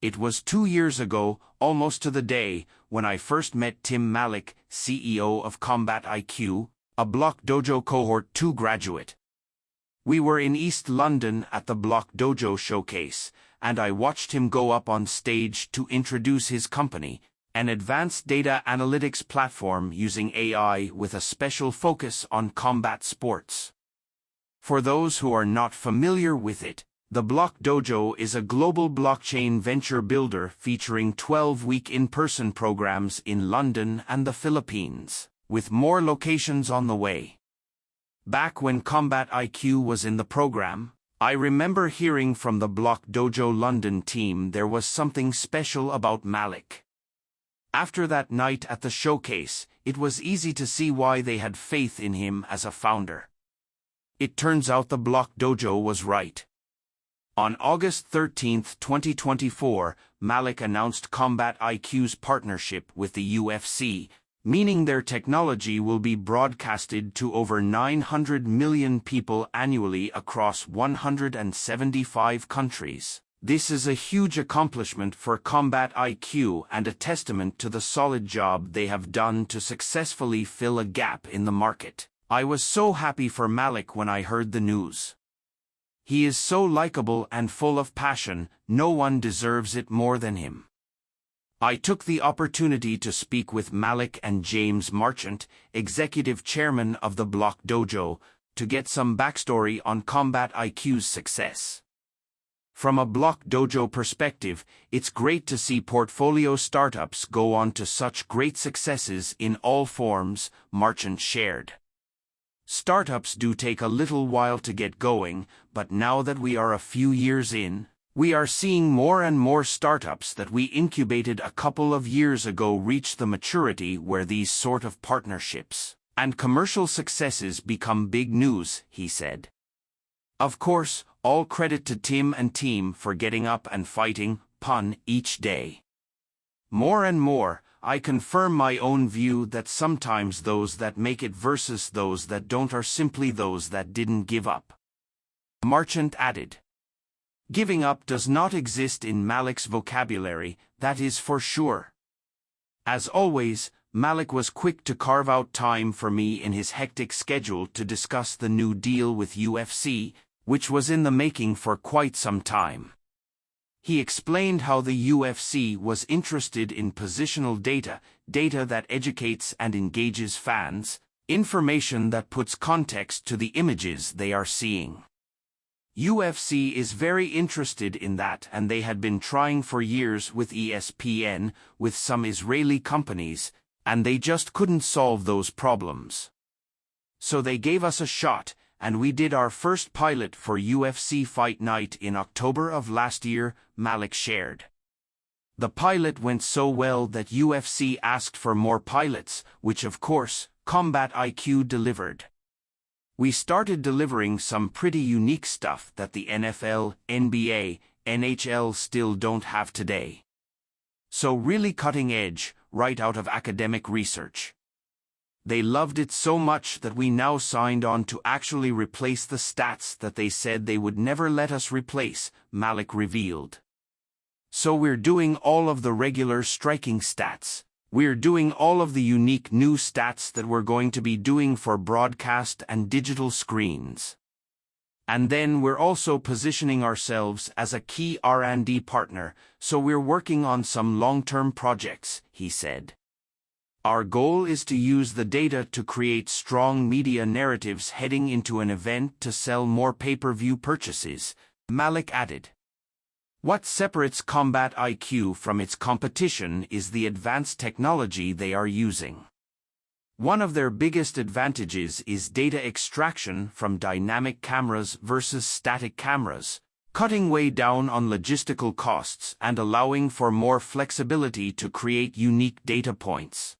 It was 2 years ago, almost to the day, when I first met Tim Malik, CEO of Combat IQ, a Block Dojo Cohort 2 graduate. We were in East London at the Block Dojo Showcase, and I watched him go up on stage to introduce his company, an advanced data analytics platform using AI with a special focus on combat sports. For those who are not familiar with it, the Block Dojo is a global blockchain venture builder featuring 12-week in-person programs in London and the Philippines, with more locations on the way. Back when Combat IQ was in the program, I remember hearing from the Block Dojo London team there was something special about Malik. After that night at the showcase, it was easy to see why they had faith in him as a founder. It turns out the Block Dojo was right. On August 13, 2024, Malik announced Combat IQ's partnership with the UFC, meaning their technology will be broadcasted to over 900 million people annually across 175 countries. This is a huge accomplishment for Combat IQ and a testament to the solid job they have done to successfully fill a gap in the market. I was so happy for Malik when I heard the news. He is so likable and full of passion, no one deserves it more than him. I took the opportunity to speak with Malik and James Marchant, executive chairman of the Block Dojo, to get some backstory on Combat IQ's success. From a Block Dojo perspective, it's great to see portfolio startups go on to such great successes in all forms, Marchant shared. Startups do take a little while to get going, but now that we are a few years in, we are seeing more and more startups that we incubated a couple of years ago reach the maturity where these sort of partnerships and commercial successes become big news, he said. Of course, all credit to Tim and team for getting up and fighting, pun, each day. More and more, I confirm my own view that sometimes those that make it versus those that don't are simply those that didn't give up. Marchant added. Giving up does not exist in Malik's vocabulary, that is for sure. As always, Malik was quick to carve out time for me in his hectic schedule to discuss the new deal with UFC, which was in the making for quite some time. He explained how the UFC was interested in positional data, data that educates and engages fans, information that puts context to the images they are seeing. UFC is very interested in that, and they had been trying for years with ESPN, with some Israeli companies, and they just couldn't solve those problems. So they gave us a shot, and we did our first pilot for UFC Fight Night in October of last year, Malik shared. The pilot went so well that UFC asked for more pilots, which of course, Combat IQ delivered. We started delivering some pretty unique stuff that the NFL, NBA, NHL still don't have today. So really cutting edge, right out of academic research. They loved it so much that we now signed on to actually replace the stats that they said they would never let us replace, Malik revealed. So we're doing all of the regular striking stats. We're doing all of the unique new stats that we're going to be doing for broadcast and digital screens. And then we're also positioning ourselves as a key R&D partner, so we're working on some long-term projects, he said. Our goal is to use the data to create strong media narratives heading into an event to sell more pay-per-view purchases, Malik added. What separates Combat IQ from its competition is the advanced technology they are using. One of their biggest advantages is data extraction from dynamic cameras versus static cameras, cutting way down on logistical costs and allowing for more flexibility to create unique data points.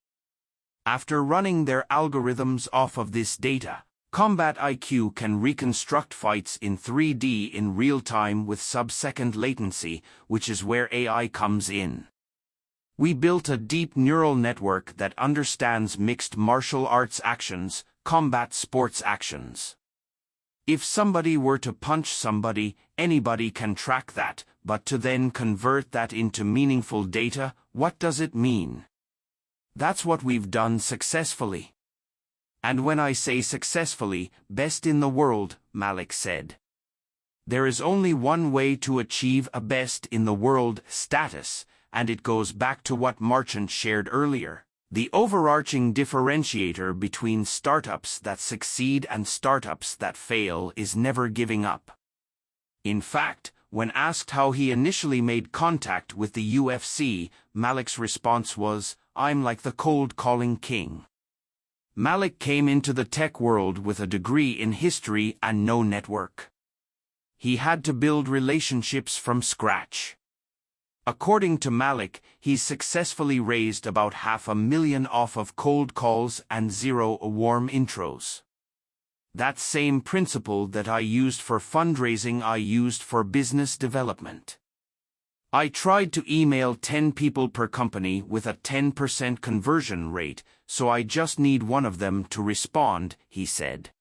After running their algorithms off of this data, Combat IQ can reconstruct fights in 3D in real time with sub-second latency, which is where AI comes in. We built a deep neural network that understands mixed martial arts actions, combat sports actions. If somebody were to punch somebody, anybody can track that, but to then convert that into meaningful data, what does it mean? That's what we've done successfully. And when I say successfully, best in the world, Malik said. There is only one way to achieve a best in the world status, and it goes back to what Marchant shared earlier. The overarching differentiator between startups that succeed and startups that fail is never giving up. In fact, when asked how he initially made contact with the UFC, Malik's response was, "I'm like the cold calling king." Malik came into the tech world with a degree in history and no network. He had to build relationships from scratch. According to Malik, he's successfully raised about $500,000 off of cold calls and 0 warm intros. That same principle that I used for fundraising I used for business development. I tried to email 10 people per company with a 10% conversion rate, so I just need one of them to respond, he said.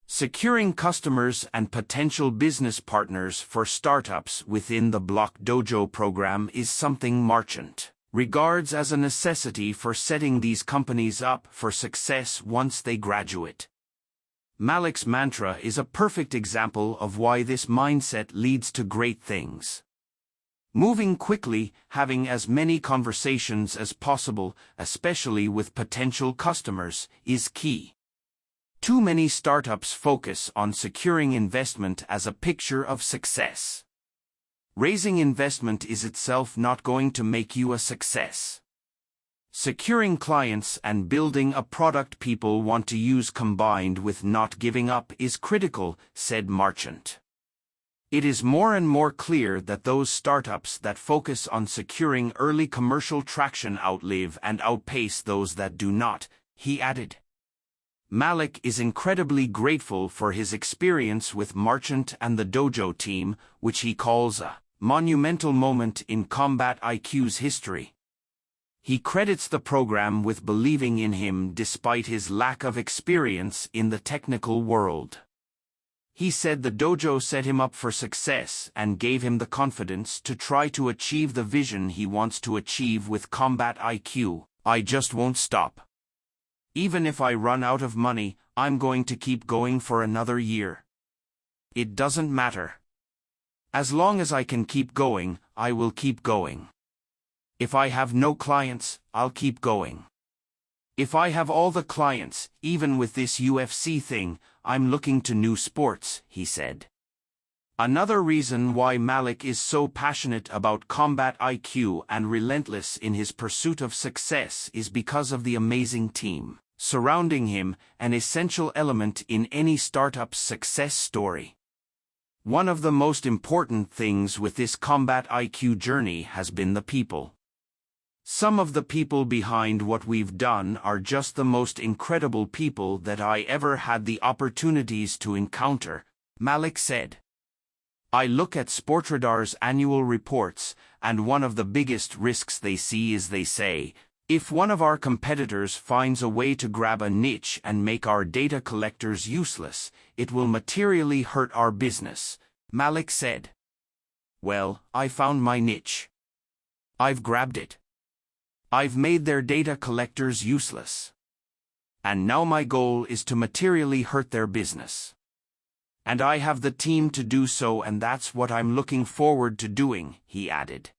Securing customers and potential business partners for startups within the Block Dojo program is something Marchant regards as a necessity for setting these companies up for success once they graduate. Malik's mantra is a perfect example of why this mindset leads to great things. Moving quickly, having as many conversations as possible, especially with potential customers, is key. Too many startups focus on securing investment as a picture of success. Raising investment is itself not going to make you a success. Securing clients and building a product people want to use combined with not giving up is critical, said Marchant. It is more and more clear that those startups that focus on securing early commercial traction outlive and outpace those that do not, he added. Malik is incredibly grateful for his experience with Marchant and the dojo team, which he calls a monumental moment in Combat IQ's history. He credits the program with believing in him despite his lack of experience in the technical world. He said the dojo set him up for success and gave him the confidence to try to achieve the vision he wants to achieve with Combat IQ. "I just won't stop. Even if I run out of money, I'm going to keep going for another year. It doesn't matter. As long as I can keep going, I will keep going. If I have no clients, I'll keep going. If I have all the clients, even with this UFC thing, I'm looking to new sports," he said. Another reason why Malik is so passionate about Combat IQ and relentless in his pursuit of success is because of the amazing team surrounding him, an essential element in any startup's success story. One of the most important things with this Combat IQ journey has been the people. Some of the people behind what we've done are just the most incredible people that I ever had the opportunities to encounter, Malik said. I look at Sportradar's annual reports, and one of the biggest risks they see is they say, if one of our competitors finds a way to grab a niche and make our data collectors useless, it will materially hurt our business, Malik said. Well, I found my niche. I've grabbed it. I've made their data collectors useless. And now my goal is to materially hurt their business. And I have the team to do so, and that's what I'm looking forward to doing, he added.